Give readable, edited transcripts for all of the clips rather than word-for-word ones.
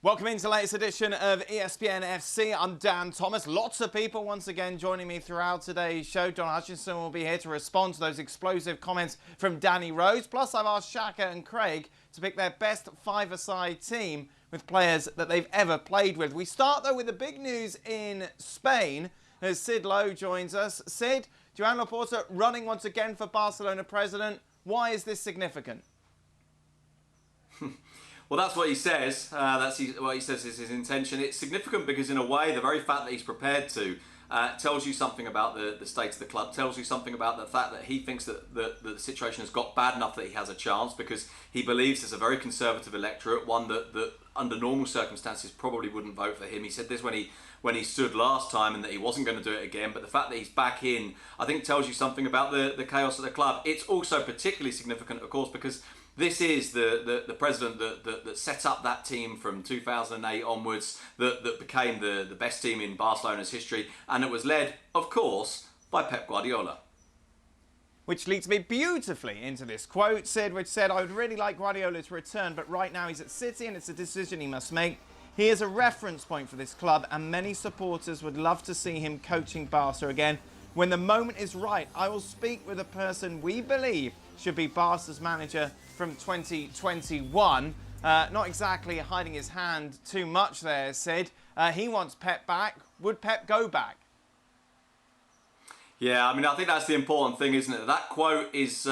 Welcome into the latest edition of ESPN FC. I'm Dan Thomas. Lots of people once again joining me throughout today's show. John Hutchinson will be here to respond to those explosive comments from Danny Rose. Plus, I've asked Shaka and Craig to pick their best five-a-side team with players that they've ever played with. We start, though, with the big news in Spain as Sid Lowe joins us. Sid, Joan Laporta running once again for Barcelona president. Why is this significant? Well, that's what he says. What he says is his intention. It's significant because, in a way, the very fact that he's prepared to tells you something about the state of the club, tells you something about the fact that he thinks that the situation has got bad enough that he has a chance, because he believes there's a very conservative electorate, one that under normal circumstances probably wouldn't vote for him. He said this when he stood last time, and that he wasn't going to do it again. But the fact that he's back in, I think, tells you something about the chaos at the club. It's also particularly significant, of course, because this is the president that set up that team from 2008 onwards, that became the best team in Barcelona's history, and it was led, of course, by Pep Guardiola. Which leads me beautifully into this quote, Sid, which said, "I would really like Guardiola to return, but right now he's at City and it's a decision he must make. He is a reference point for this club and many supporters would love to see him coaching Barca again. When the moment is right, I will speak with a person we believe should be Barca's manager from 2021. Not exactly hiding his hand too much there, Sid. He wants Pep back. Would Pep go back? Yeah, I mean, I think that's the important thing, isn't it? That quote is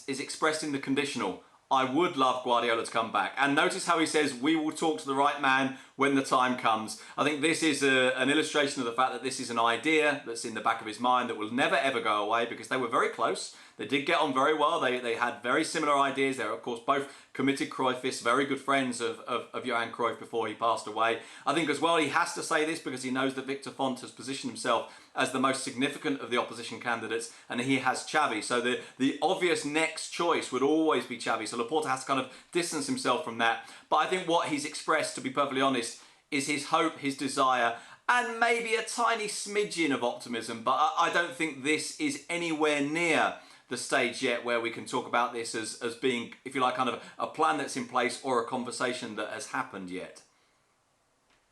expressed in the conditional. I would love Guardiola to come back. And notice how he says, we will talk to the right man when the time comes. I think this is an illustration of the fact that this is an idea that's in the back of his mind that will never, ever go away, because they were very close. They did get on very well. They had very similar ideas. They were, of course, both committed Cruyffists, very good friends of Johan Cruyff before he passed away. I think as well he has to say this because he knows that Victor Font has positioned himself as the most significant of the opposition candidates, and he has Xavi. So the obvious next choice would always be Xavi. So Laporta has to kind of distance himself from that. But I think what he's expressed, to be perfectly honest, is his hope, his desire, and maybe a tiny smidgen of optimism. But I don't think this is anywhere near the stage yet where we can talk about this as being, if you like, kind of a plan that's in place or a conversation that has happened yet.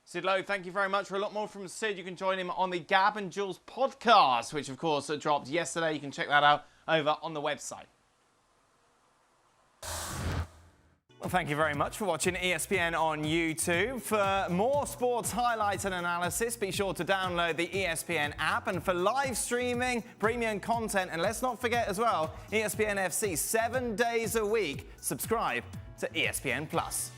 Sid Lowe, thank you very much. For a lot more from Sid, you can join him on the Gab and Jules podcast, which of course dropped yesterday. You can check that out over on the website. Well, thank you very much for watching ESPN on YouTube. For more sports highlights and analysis, be sure to download the ESPN app. And for live streaming, premium content, and let's not forget as well, ESPN FC 7 days a week, subscribe to ESPN Plus.